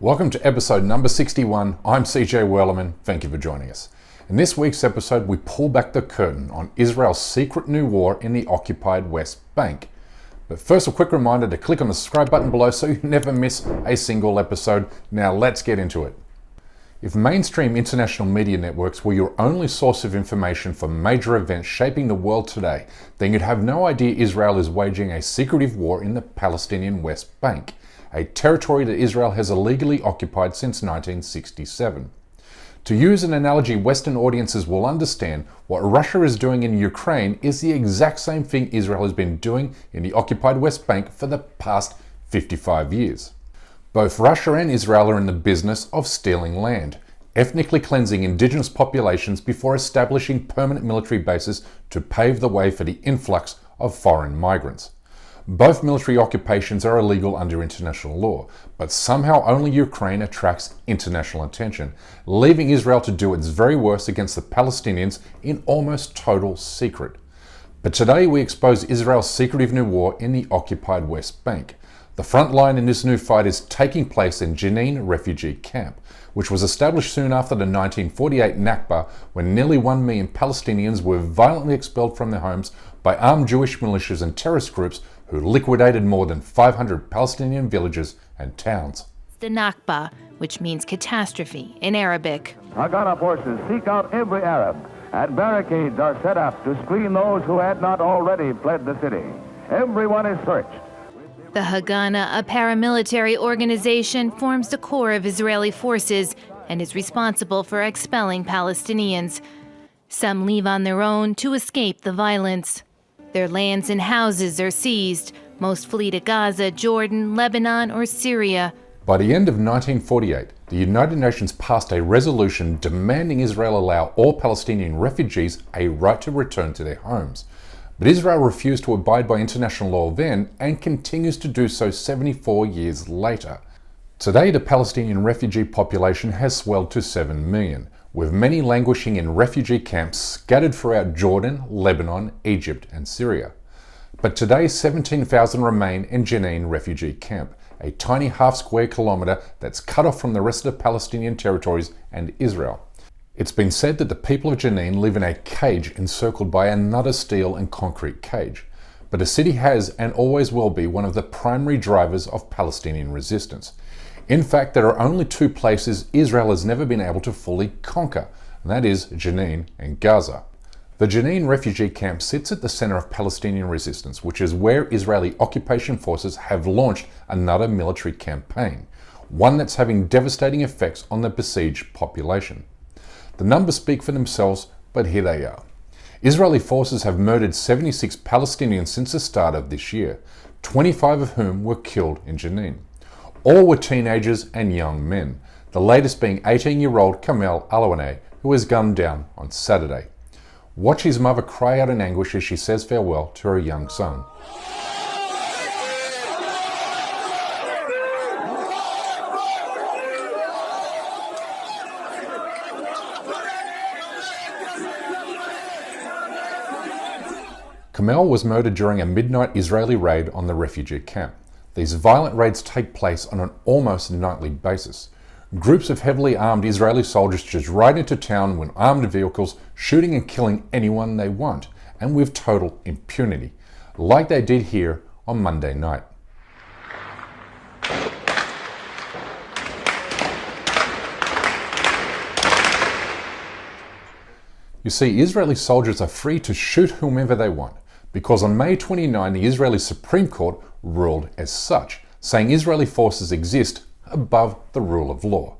Welcome to episode number 61. I'm CJ Werleman. Thank you for joining us. In this week's episode, we pull back the curtain on Israel's secret new war in the occupied West Bank. But first, a quick reminder to click on the subscribe button below so you never miss a single episode. Now let's get into it. If mainstream international media networks were your only source of information for major events shaping the world today, then you'd have no idea Israel is waging a secretive war in the Palestinian West Bank, a territory that Israel has illegally occupied since 1967. To use an analogy Western audiences will understand, what Russia is doing in Ukraine is the exact same thing Israel has been doing in the occupied West Bank for the past 55 years. Both Russia and Israel are in the business of stealing land, ethnically cleansing indigenous populations before establishing permanent military bases to pave the way for the influx of foreign migrants. Both military occupations are illegal under international law, but somehow only Ukraine attracts international attention, leaving Israel to do its very worst against the Palestinians in almost total secret. But today we expose Israel's secretive new war in the occupied West Bank. The front line in this new fight is taking place in Jenin refugee camp, which was established soon after the 1948 Nakba, when nearly 1 million Palestinians were violently expelled from their homes by armed Jewish militias and terrorist groups who liquidated more than 500 Palestinian villages and towns. The Nakba, which means catastrophe in Arabic. Haganah forces seek out every Arab, and barricades are set up to screen those who had not already fled the city. Everyone is searched. The Haganah, a paramilitary organization, forms the core of Israeli forces and is responsible for expelling Palestinians. Some leave on their own to escape the violence. Their lands and houses are seized. Most flee to Gaza, Jordan, Lebanon, or Syria. By the end of 1948, the United Nations passed a resolution demanding Israel allow all Palestinian refugees a right to return to their homes. But Israel refused to abide by international law then and continues to do so 74 years later. Today, the Palestinian refugee population has swelled to 7 million, with many languishing in refugee camps scattered throughout Jordan, Lebanon, Egypt, and Syria. But today, 17,000 remain in Jenin refugee camp, a tiny half-square kilometre that's cut off from the rest of the Palestinian territories and Israel. It's been said that the people of Jenin live in a cage encircled by another steel and concrete cage. But the city has and always will be one of the primary drivers of Palestinian resistance. In fact, there are only two places Israel has never been able to fully conquer, and that is Jenin and Gaza. The Jenin refugee camp sits at the center of Palestinian resistance, which is where Israeli occupation forces have launched another military campaign, one that's having devastating effects on the besieged population. The numbers speak for themselves, but here they are. Israeli forces have murdered 76 Palestinians since the start of this year, 25 of whom were killed in Jenin. All were teenagers and young men, the latest being 18-year-old Kamel Alawaneh, who was gunned down on Saturday. Watch his mother cry out in anguish as she says farewell to her young son. Kamel was murdered during a midnight Israeli raid on the refugee camp. These violent raids take place on an almost nightly basis. Groups of heavily armed Israeli soldiers just ride into town with armed vehicles, shooting and killing anyone they want, and with total impunity, like they did here on Monday night. You see, Israeli soldiers are free to shoot whomever they want, because on May 29, the Israeli Supreme Court ruled as such, saying Israeli forces exist above the rule of law.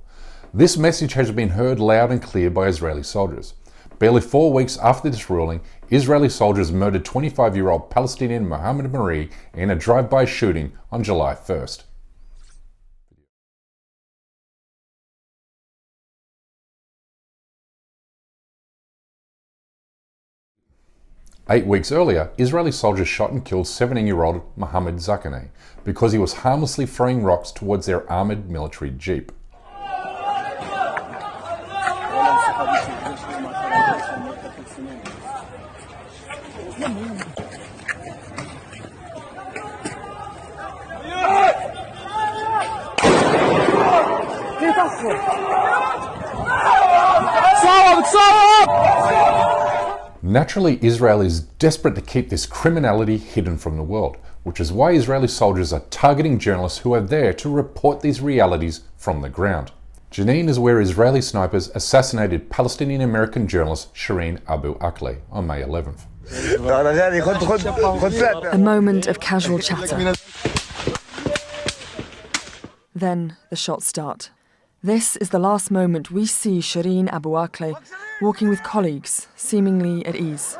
This message has been heard loud and clear by Israeli soldiers. Barely 4 weeks after this ruling, Israeli soldiers murdered 25-year-old Palestinian Mohammed Marie in a drive-by shooting on July 1st. 8 weeks earlier, Israeli soldiers shot and killed 17-year-old Mohammed Zakaneh because he was harmlessly throwing rocks towards their armored military jeep. Naturally, Israel is desperate to keep this criminality hidden from the world, which is why Israeli soldiers are targeting journalists who are there to report these realities from the ground. Jenin is where Israeli snipers assassinated Palestinian-American journalist Shireen Abu Akleh on May 11th. A moment of casual chatter. Then the shots start. This is the last moment we see Shireen Abu Akleh walking with colleagues, seemingly at ease.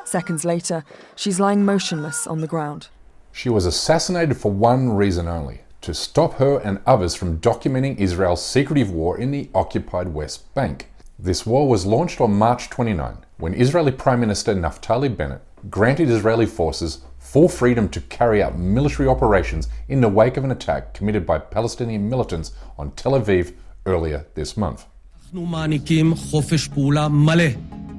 Seconds later, she's lying motionless on the ground. She was assassinated for one reason only: to stop her and others from documenting Israel's secretive war in the occupied West Bank. This war was launched on March 29, when Israeli Prime Minister Naftali Bennett granted Israeli forces full freedom to carry out military operations in the wake of an attack committed by Palestinian militants on Tel Aviv earlier this month. אנחנו מעניקים חופש פעולה מלא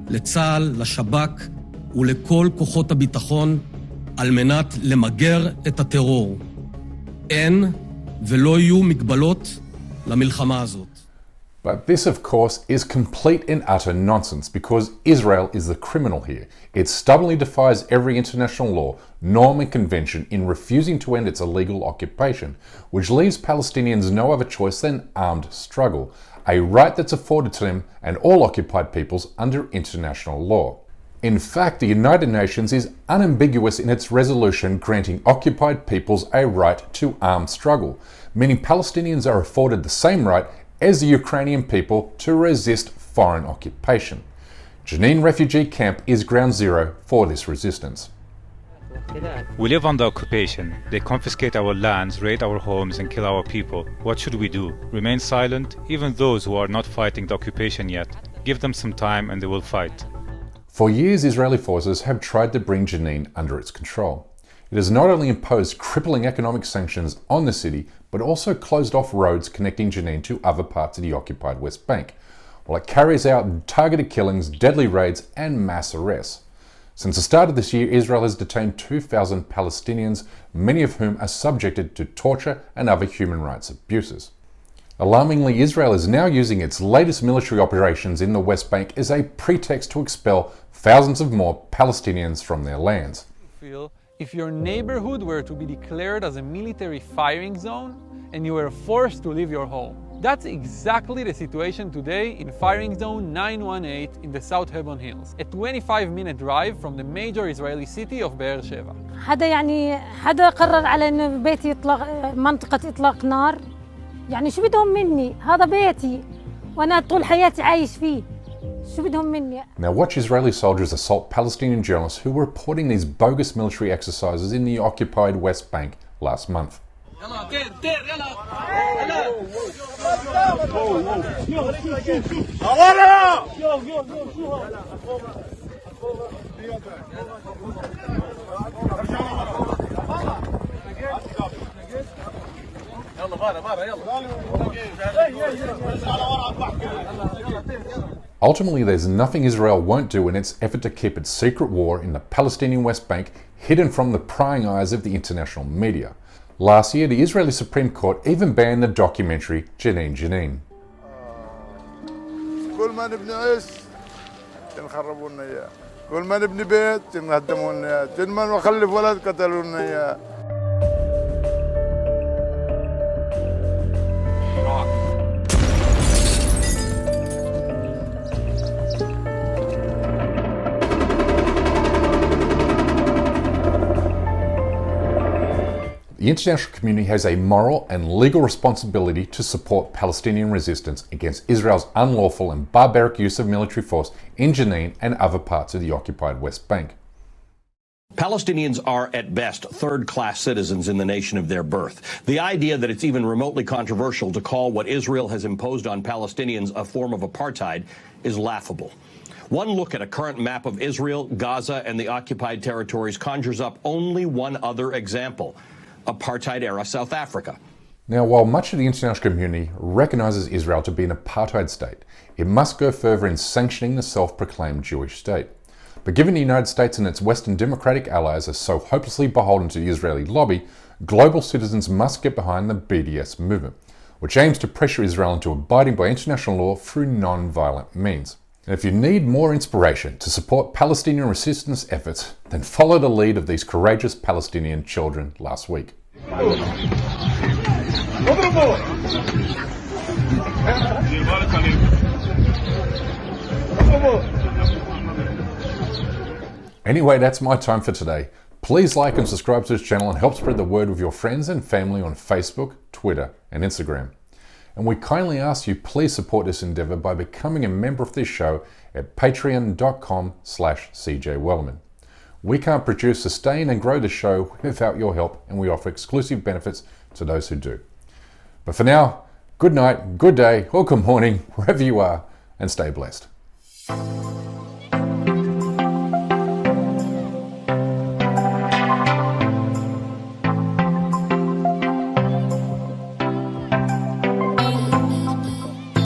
לצה"ל, לשב"כ ולכל כוחות הביטחון על מנת למגר את הטרור. אין ולא יהיו מגבלות למלחמה הזאת. But this, of course, is complete and utter nonsense because Israel is the criminal here. It stubbornly defies every international law, norm and convention in refusing to end its illegal occupation, which leaves Palestinians no other choice than armed struggle, a right that's afforded to them and all occupied peoples under international law. In fact, the United Nations is unambiguous in its resolution granting occupied peoples a right to armed struggle, meaning Palestinians are afforded the same right as the Ukrainian people to resist foreign occupation. Jenin refugee camp is ground zero for this resistance. We live under occupation. They confiscate our lands, raid our homes and kill our people. What should we do? Remain silent? Even those who are not fighting the occupation yet. Give them some time and they will fight. For years, Israeli forces have tried to bring Jenin under its control. It has not only imposed crippling economic sanctions on the city, but also closed off roads connecting Jenin to other parts of the occupied West Bank, while it carries out targeted killings, deadly raids, and mass arrests. Since the start of this year, Israel has detained 2,000 Palestinians, many of whom are subjected to torture and other human rights abuses. Alarmingly, Israel is now using its latest military operations in the West Bank as a pretext to expel thousands of more Palestinians from their lands. If your neighborhood were to be declared as a military firing zone and you were forced to leave your home. That's exactly the situation today in firing zone 918 in the South Hebron Hills, a 25-minute drive from the major Israeli city of Be'er Sheva. حدا قرر على إنه بيتي يطلق منطقة إطلاق نار. يعني شو بدهم مني؟ هذا بيتي وأنا طول حياتي عايش فيه. شو بدهم مني؟ Now watch Israeli soldiers assault Palestinian journalists who were reporting these bogus military exercises in the occupied West Bank last month. Ultimately, there's nothing Israel won't do in its effort to keep its secret war in the Palestinian West Bank hidden from the prying eyes of the international media. Last year, the Israeli Supreme Court even banned the documentary Jenin Jenin. كل ما نبني عيش تنخربوا لنا اياه، كل ما نبني بيت تنهدموا لنا اياه، كل ما نخلف ولد قتلوا لنا اياه. The international community has a moral and legal responsibility to support Palestinian resistance against Israel's unlawful and barbaric use of military force in Jenin and other parts of the occupied West Bank. Palestinians are, at best, third-class citizens in the nation of their birth. The idea that it's even remotely controversial to call what Israel has imposed on Palestinians a form of apartheid is laughable. One look at a current map of Israel, Gaza, and the occupied territories conjures up only one other example: apartheid-era South Africa. Now, while much of the international community recognizes Israel to be an apartheid state, it must go further in sanctioning the self-proclaimed Jewish state. But given the United States and its Western democratic allies are so hopelessly beholden to the Israeli lobby, global citizens must get behind the BDS movement, which aims to pressure Israel into abiding by international law through non-violent means. And if you need more inspiration to support Palestinian resistance efforts, then follow the lead of these courageous Palestinian children last week. Anyway, that's my time for today. Please like and subscribe to this channel and help spread the word with your friends and family on Facebook, Twitter, and Instagram. And we kindly ask you please support this endeavour by becoming a member of this show at patreon.com/CJWellerman. We can't produce, sustain and grow the show without your help, and we offer exclusive benefits to those who do. But for now, good night, good day, or good morning, wherever you are, and stay blessed.